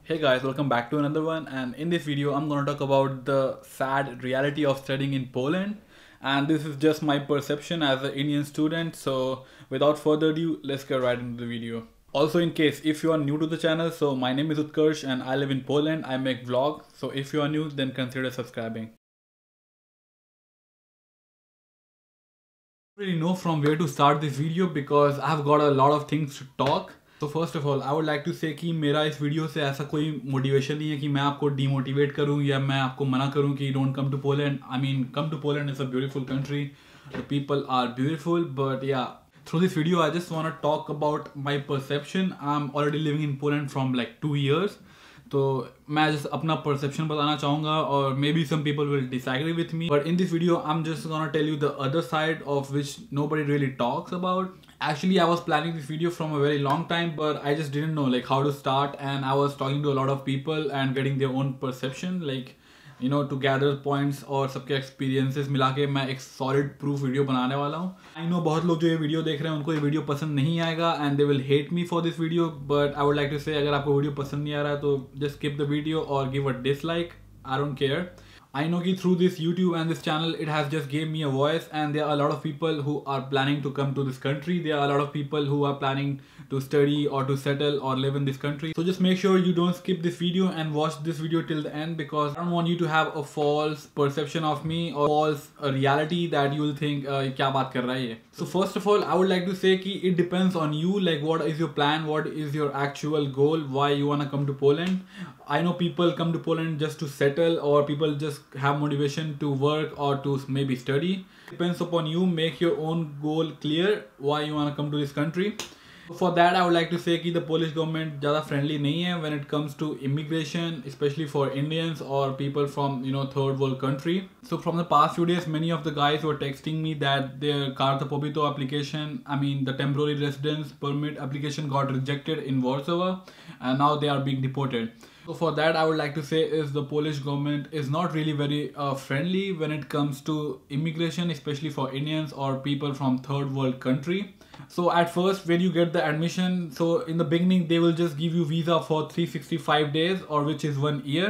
Hey guys, welcome back to another one, and in this video I'm going to talk about the sad reality of studying in Poland, and this is just my perception as an Indian student. So without further ado, let's get right into the video. Also, in case if you are new to the channel, so my name is Utkarsh and I live in Poland. I make vlogs, so if you are new, then consider subscribing. I don't really know from where to start this video because I've got a lot of things to talk. तो first of all I would like to say कि मेरा इस video से ऐसा कोई motivation नहीं है कि मैं आपको डीमोटिवेट करूं या मैं आपको मना करूं कि don't come to Poland. I mean, come to Poland is a beautiful country, the people are beautiful, but या through this video I just want to talk about my perception. I'm already living in Poland from like 2 years, तो मैं just अपना perception बताना चाहूँगा और maybe some people will disagree with me, but in this video I'm just gonna tell you the other side of which nobody really talks about. Actually, I was planning this video from a very long time, but I just didn't know like how to start, and I was talking to a lot of people and getting their own perception, like you know, to gather points और सबके experiences मिला के मैं एक solid proof video बनाने वाला हूँ. I know बहुत लोग जो ये video देख रहे हैं उनको ये video पसंद नहीं आएगा and they will hate me for this video, but I would like to say अगर आपको video पसंद नहीं आ रहा है तो just skip the video or give a dislike. I don't care. I know that through this YouTube and this channel, it has just gave me a voice, and there are a lot of people who are planning to come to this country. There are a lot of people who are planning to study or to settle or live in this country. So just make sure you don't skip this video and watch this video till the end, because I don't want you to have a false perception of me or false reality that you will think क्या बात कर रहा है ये. So first of all, I would like to say कि it depends on you, like what is your plan, what is your actual goal, why you wanna come to Poland. I know people come to Poland just to settle, or people just have motivation to work or to maybe study. Depends upon you. Make your own goal clear why you want to come to this country. For that, I would like to say that the Polish government ज़्यादा friendly नहीं है when it comes to immigration, especially for Indians or people from, you know, third world country. So from the past few days, many of the guys were texting me that their Karta Pobytu application, I mean the temporary residence permit application, got rejected in Warsaw, and now they are being deported. So for that, I would like to say is the Polish government is not really very friendly when it comes to immigration, especially for Indians or people from third world country. So at first, when you get the admission, so in the beginning they will just give you visa for 365 days, or which is 1 year.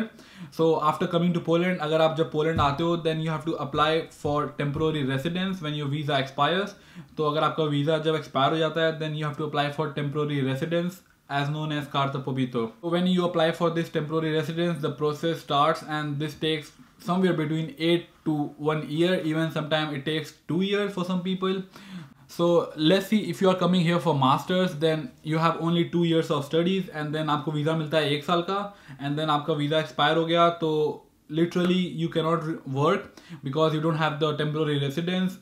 So after coming to Poland, अगर आप जब Poland आते हो, then you have to apply for temporary residence when your visa expires. तो अगर आपका visa जब expire हो जाता है, then you have to apply for temporary residence, as known as Karta Pobytu. So when you apply for this temporary residence, the process starts, and this takes somewhere between 8 to 1 year. Even sometimes it takes 2 years for some people. So let's see, if you are coming here for masters, then you have only 2 years of studies, and then आपको visa मिलता है 1 साल का, and then आपका visa expire हो गया तो literally you cannot work because you don't have the temporary residence.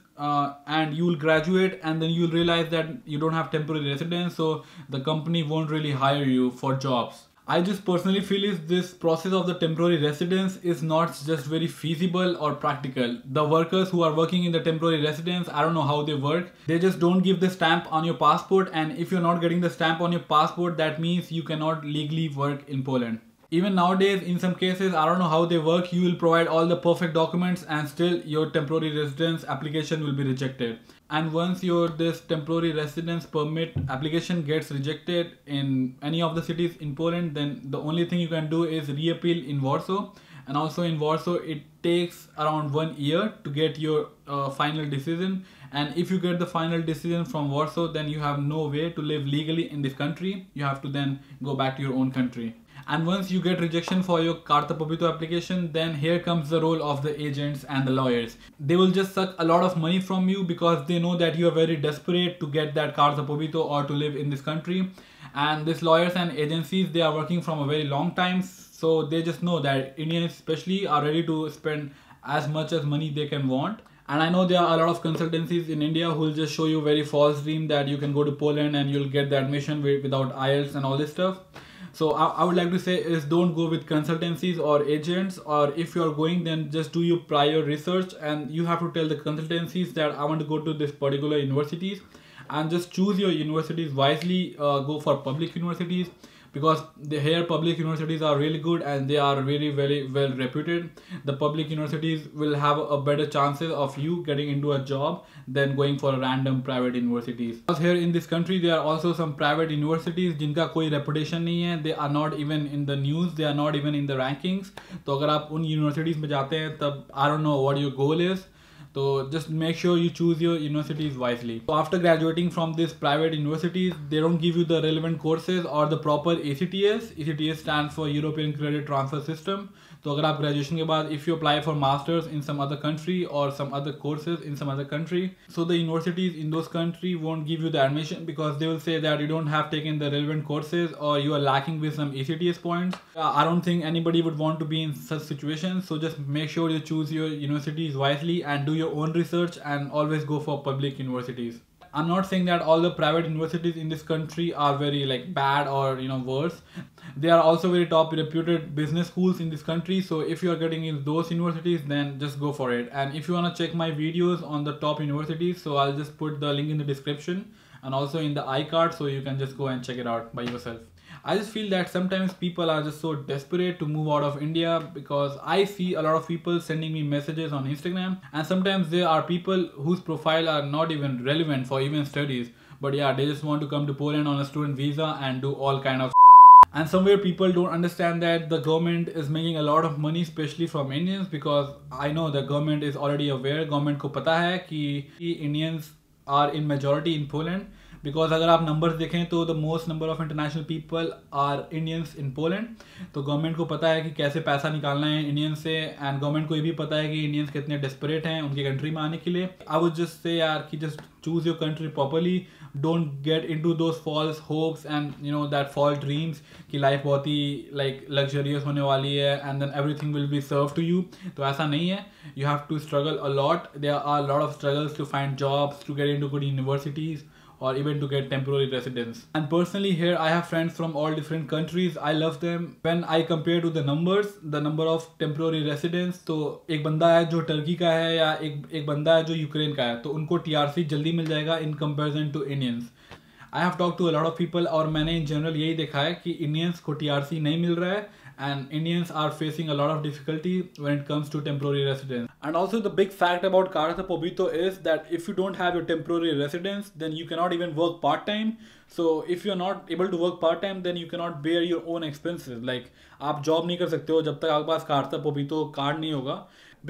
And you will graduate, and then you'll realize that you don't have temporary residence, so the company won't really hire you for jobs. I just personally feel is this process of the temporary residence is not just very feasible or practical. The workers who are working in the temporary residence, I don't know how they work. They just don't give the stamp on your passport, and if you're not getting the stamp on your passport, that means you cannot legally work in Poland. Even nowadays, in some cases, I don't know how they work, you will provide all the perfect documents and still your temporary residence application will be rejected. And once your this temporary residence permit application gets rejected in any of the cities in Poland, then the only thing you can do is reappeal in Warsaw. And also in Warsaw, it takes around 1 year to get your final decision. And if you get the final decision from Warsaw, then you have no way to live legally in this country. You have to then go back to your own country. And once you get rejection for your Karta Pobytu application, then here comes the role of the agents and the lawyers. They will just suck a lot of money from you because they know that you are very desperate to get that Karta Pobytu or to live in this country. And these lawyers and agencies, they are working from a very long time. So they just know that Indians especially are ready to spend as much as money they can want. And I know there are a lot of consultancies in India who will just show you very false dream that you can go to Poland and you'll get the admission without IELTS and all this stuff. So I would like to say is don't go with consultancies or agents, or if you are going, then just do your prior research, and you have to tell the consultancies that I want to go to this particular universities, and just choose your universities wisely. Go for public universities, because here public universities are really good and they are really very well reputed. The public universities will have a better chances of you getting into a job than going for a random private universities. Because here in this country there are also some private universities जिनका कोई reputation नहीं है, they are not even in the news, they are not even in the rankings. तो अगर आप उन universities में जाते हैं तब I don't know what your goal is. So just make sure you choose your universities wisely. So after graduating from these private universities, they don't give you the relevant courses or the proper ACTS. ACTS stands for European Credit Transfer System. तो अगर आप graduation के बाद if you apply for masters in some other country or some other courses in some other country, so the universities in those country won't give you the admission because they will say that you don't have taken the relevant courses or you are lacking with some ACTS points. I don't think anybody would want to be in such situations. So just make sure you choose your universities wisely and do your own research and always go for public universities. I'm not saying that all the private universities in this country are very like bad or worse. They are also very top reputed business schools in this country. So if you are getting in those universities, then just go for it. And if you want to check my videos on the top universities, so I'll just put the link in the description and also in the iCard, so you can just go and check it out by yourself. I just feel that sometimes people are just so desperate to move out of India because I see a lot of people sending me messages on Instagram, and sometimes there are people whose profile are not even relevant for even studies, but yeah, they just want to come to Poland on a student visa and do all kind of and somewhere people don't understand that the government is making a lot of money, especially from Indians, because I know the government is already aware, government को पता है कि Indians are in majority in Poland. Because अगर आप numbers देखें तो the most number of international people are Indians in Poland. तो government को पता है कि कैसे पैसा निकालना है इंडियंस से, एंड गवर्नमेंट को ये भी पता है कि इंडियंस कितने desperate हैं उनकी कंट्री में आने के लिए. I would just say यार कि just choose your country properly. Don't get into those false hopes and that false dreams कि life बहुत ही like luxurious होने वाली है and then everything will be served to you. तो ऐसा नहीं है. You have to struggle a lot. There are a lot of struggles to find jobs, to get into good universities, or even to get temporary residence. And personally here I have friends from all different countries. I love them. When I compare to the number of temporary residents, तो एक बंदा है जो Turkey का है या एक बंदा है जो यूक्रेन का है, तो उनको TRC जल्दी मिल जाएगा in comparison to Indians. I have talked to a lot of people और मैंने in general यही देखा है कि Indians को TRC नहीं मिल रहा है and Indians are facing a lot of difficulty when it comes to temporary residence. And also the big fact about Carta Pobito is that if you don't have your temporary residence, then you cannot even work part-time. So if you're not able to work part-time, then you cannot bear your own expenses. Like आप job नहीं कर सकते हो जब तक आपके पास Carta Pobito card नहीं होगा.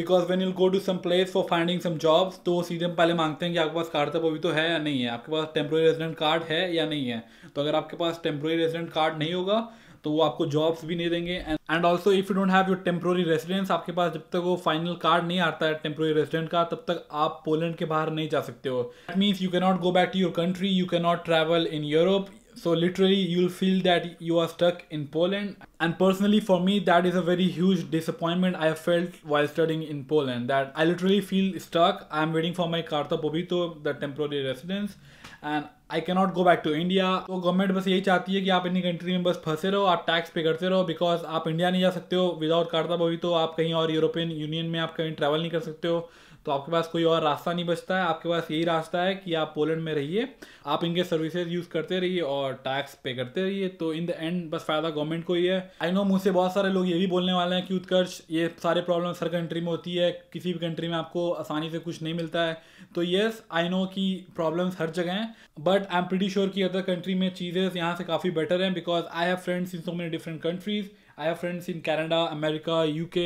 Because when you'll go to some place for finding some jobs, तो सीधे पहले मांगते हैं कि आपके पास Carta Pobito है या नहीं है, आपके पास temporary resident कार्ड है या नहीं है. तो अगर आपके पास temporary resident कार्ड नहीं होगा तो वो आपको जॉब्स भी नहीं देंगे. And also if you don't have your temporary residence, आपके पास जब तक वो फाइनल कार्ड नहीं आता है टेम्प्रोरी रेसिडेंट का, तब तक आप पोलैंड के बाहर नहीं जा सकते हो. That means you can not go back to your country, you can not travel in Europe. So literally you'll feel that you are stuck in Poland. And personally for me that is a very huge disappointment I have felt while studying in Poland, that I literally feel stuck. I am waiting for my Carta Pobito, the temporary residence, and I cannot go back to India. तो government बस यही चाहती है कि आप अपनी country में बस फंसे रहो, आप टैक्स पे करते रहो, बिकॉज आप इंडिया नहीं जा सकते हो विदाउट Carta Pobito. आप कहीं और यूरोपियन यूनियन में आप कहीं ट्रैवल नहीं कर सकते हो, तो आपके पास कोई और रास्ता नहीं बचता है. आपके पास यही रास्ता है कि आप पोलैंड में रहिए, आप इनके सर्विसेज यूज़ करते रहिए और टैक्स पे करते रहिए. तो इन द एंड बस फ़ायदा गवर्नमेंट को ही है. आई नो मुझसे बहुत सारे लोग ये भी बोलने वाले हैं कि उत्कर्ष ये सारे प्रॉब्लम्स हर कंट्री में होती है, किसी भी कंट्री में आपको आसानी से कुछ नहीं मिलता है. तो येस आई नो कि प्रॉब्लम्स हर जगह हैं, but I am pretty sure कि अदर कंट्री में चीज़ें यहाँ से काफ़ी बेटर हैं. Because I have friends in so many different countries. I have friends in Canada, America, UK.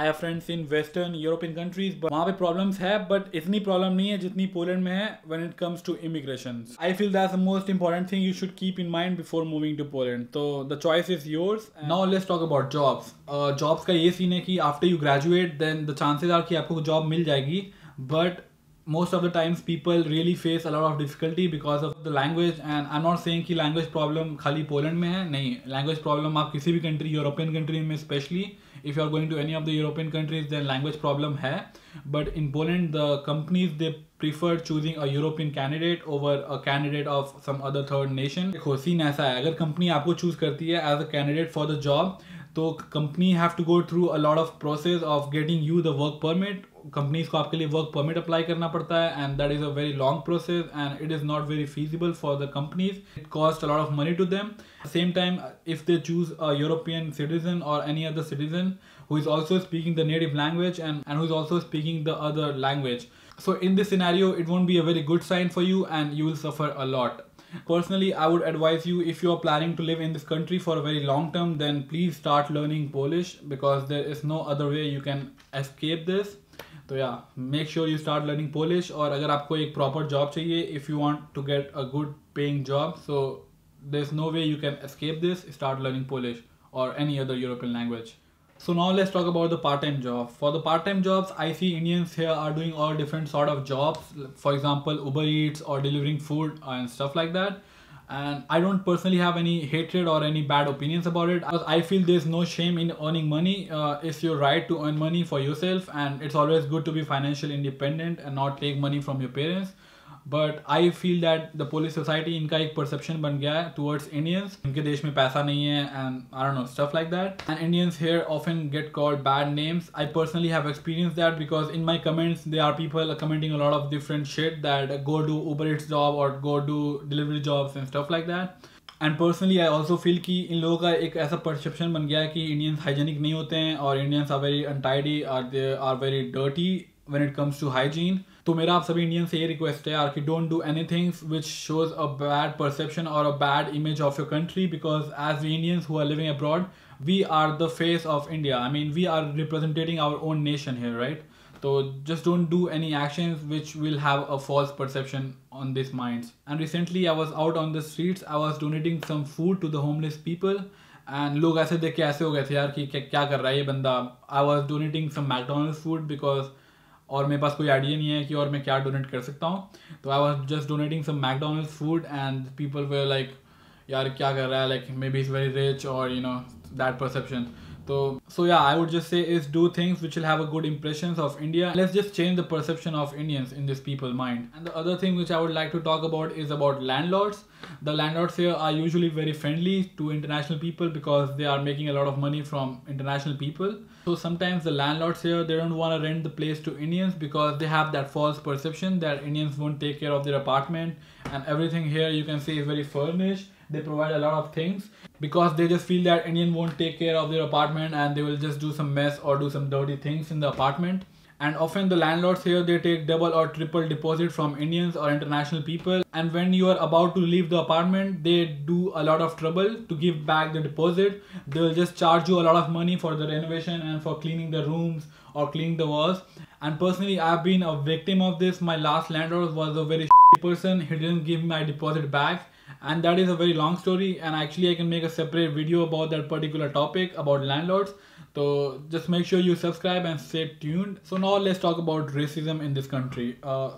I have friends in Western European countries. But वहाँ पे problems है, but इतनी problem नहीं है जितनी पोलैंड में है when it comes to immigration. I feel that's the most important thing you should keep in mind before moving to Poland. So the choice is yours. Now let's talk about jobs. Jobs का ये scene है कि after you graduate, then the chances are कि आपको job मिल जाएगी, but most of the times people really face a lot of difficulty because of the language. And I'm not saying कि language problem खाली Poland में है, नहीं. language problem आप किसी भी country, European country में especially if you are going to any of the European countries, then language problem है. But in Poland the companies they prefer choosing a European candidate over a candidate of some other third nation. देखो scene ऐसा है, अगर company आपको choose करती है as a candidate for the job, तो company have to go through a lot of process of getting you the work permit. Companies को आपके लिए वर्क परमिट अप्लाई करना पड़ता है, and that is a very long process and it is not very feasible for the companies. It costs a lot of money to them. At the same time, if they choose a European citizen or any other citizen who is also speaking the native language and who is also speaking the other language, so in this scenario it won't be a very good sign for you and you will suffer a lot. Personally, I would advise you, if you are planning to live in this country for a very long term, then please start learning Polish, because there is no other way you can escape this. तो या make sure you start learning Polish. और अगर आपको एक proper job चाहिए, if you want to get a good paying job, so there is no way you can escape this, start learning Polish और any other European language. So now let's talk about the part-time job. For the part-time jobs, I see Indians here are doing all different sort of jobs. For example, Uber Eats or delivering food and stuff like that. And I don't personally have any hatred or any bad opinions about it, because I feel there's no shame in earning money. It's your right to earn money for yourself, and it's always good to be financially independent and not take money from your parents. But I feel that the Polish society, इनका एक perception बन गया है towards Indians. इनके देश में पैसा नहीं है and I don't know, stuff like that. And Indians here often get called bad names. I personally have experienced that, because in my comments there are people commenting a lot of different shit, that go do Uber Eats job or go do delivery jobs and stuff like that. And personally I also feel कि इन लोगों का एक ऐसा perception बन गया है कि Indians hygienic नहीं होते हैं, और Indians are very untidy, or they are very dirty when it comes to hygiene. तो मेरा आप सभी इंडियन से ये रिक्वेस्ट है यार कि don't do anything which shows a bad perception और a bad image of your country, because as we Indians who are living abroad, we are the face of India. I mean, we are representing our own nation here, right? तो just don't do any actions which will have a false perception on this minds. And recently I was out on the streets, I was donating some food to the homeless people, and लोग ऐसे देख के ऐसे हो गए थे यार कि क्या कर रहा है ये बंदा. I was donating some McDonald's food, because और मेरे पास कोई आइडिया नहीं है कि और मैं क्या डोनेट कर सकता हूँ. तो I was just donating some McDonald's food, and people were like यार क्या कर रहा है, like maybe is very rich, और you know that perception. So yeah, I would just say is do things which will have a good impressions of India. Let's just change the perception of Indians in this people's mind. And the other thing which I would like to talk about is about landlords. The landlords here are usually very friendly to international people because they are making a lot of money from international people. So sometimes the landlords here, they don't want to rent the place to Indians because they have that false perception that Indians won't take care of their apartment, and everything here you can say is very furnished. They provide a lot of things because they just feel that Indian won't take care of their apartment and they will just do some mess or do some dirty things in the apartment. And often the landlords here, they take double or triple deposit from Indians or international people, and when you are about to leave the apartment, they do a lot of trouble to give back the deposit. They will just charge you a lot of money for the renovation and for cleaning the rooms or cleaning the walls. And personally, I've been a victim of this. My last landlord was a very person. He didn't give my deposit back, and that is a very long story, and actually I can make a separate video about that particular topic about landlords. So just make sure you subscribe and stay tuned. So now let's talk about racism in this country.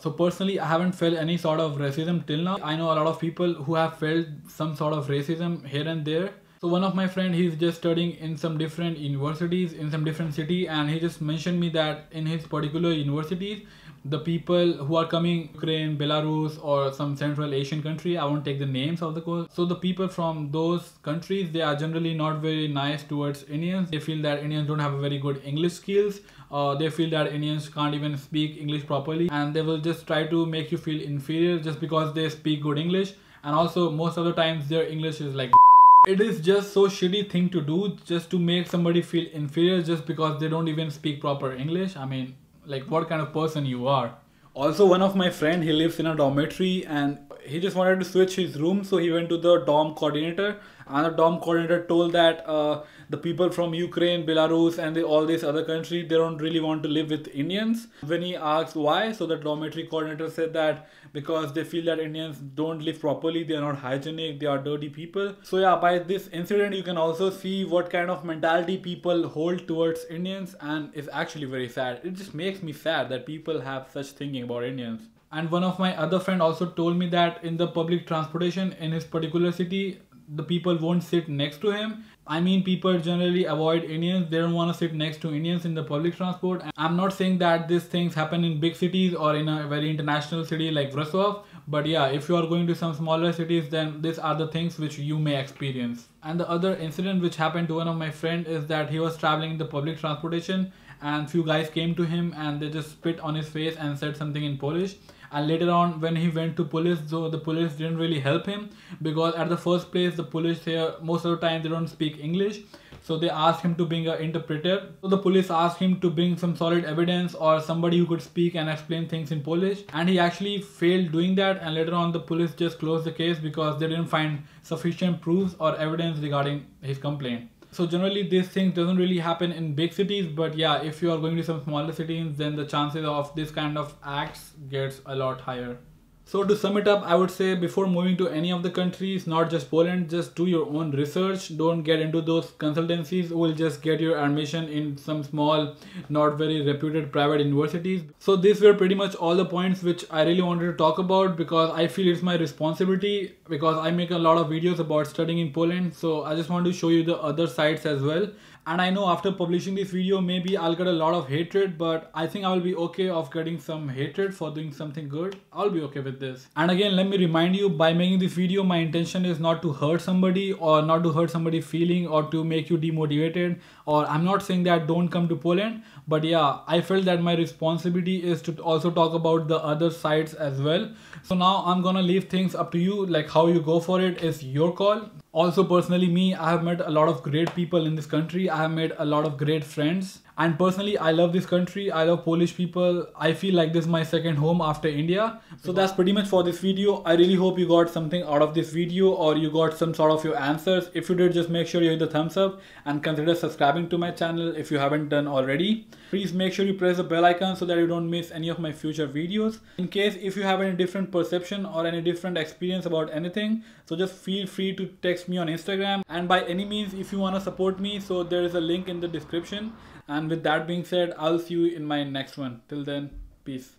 So personally, I haven't felt any sort of racism till now. I know a lot of people who have felt some sort of racism here and there. So one of my friend, he's just studying in some different universities in some different city, and he just mentioned me that in his particular universities, the people who are coming Ukraine, Belarus, or some Central Asian country, I won't take the names of the course. So the people from those countries, they are generally not very nice towards Indians. They feel that Indians don't have a very good English skills. They feel that Indians can't even speak English properly, and they will just try to make you feel inferior just because they speak good English. And also most of the times their English is like it is just so shitty thing to do just to make somebody feel inferior just because they don't even speak proper English. I mean, like, what kind of person you are. Also, one of my friend, he lives in a dormitory and he just wanted to switch his room, so he went to the dorm coordinator, and the dorm coordinator told that the people from Ukraine, Belarus, and all these other countries, they don't really want to live with Indians. When he asked why, so the dormitory coordinator said that because they feel that Indians don't live properly, they are not hygienic, they are dirty people. So yeah, by this incident you can also see what kind of mentality people hold towards Indians, and it's actually very sad. It just makes me sad that people have such thinking about Indians. And one of my other friend also told me that in the public transportation in his particular city, the people won't sit next to him. I mean, people generally avoid Indians. They don't want to sit next to Indians in the public transport. And I'm not saying that these things happen in big cities or in a very international city like Wrocław. But yeah, if you are going to some smaller cities, then these are the things which you may experience. And the other incident which happened to one of my friends is that he was traveling in the public transportation, and few guys came to him and they just spit on his face and said something in Polish. And later on, when he went to police, so the police didn't really help him, because at the first place the police here most of the time they don't speak English. So they asked him to bring an interpreter. So the police asked him to bring some solid evidence or somebody who could speak and explain things in Polish. And he actually failed doing that, and later on the police just closed the case because they didn't find sufficient proofs or evidence regarding his complaint. So generally this thing doesn't really happen in big cities, but yeah, if you are going to some smaller cities, then the chances of this kind of acts gets a lot higher. So to sum it up, I would say before moving to any of the countries, not just Poland, just do your own research. Don't get into those consultancies who will just get your admission in some small, not very reputed private universities. So these were pretty much all the points which I really wanted to talk about, because I feel it's my responsibility, because I make a lot of videos about studying in Poland. So I just want to show you the other sides as well. And I know after publishing this video, maybe I'll get a lot of hatred, but I think I will be okay of getting some hatred for doing something good. I'll be okay with this. And again, let me remind you, by making this video, my intention is not to hurt somebody or not to hurt somebody's feeling or to make you demotivated, or I'm not saying that don't come to Poland, but yeah, I felt that my responsibility is to also talk about the other sides as well. So now I'm gonna leave things up to you, like how you go for it is your call. Also personally me, I have met a lot of great people in this country. I have made a lot of great friends. And personally, I love this country. I love Polish people. I feel like this is my second home after India. So that's pretty much for this video. I really hope you got something out of this video, or you got some sort of your answers. If you did, just make sure you hit the thumbs up and consider subscribing to my channel if you haven't done already. Please make sure you press the bell icon so that you don't miss any of my future videos. In case if you have any different perception or any different experience about anything, so just feel free to text me on Instagram. And by any means, if you want to support me, so there is a link in the description. And with that being said, I'll see you in my next one. Till then, peace.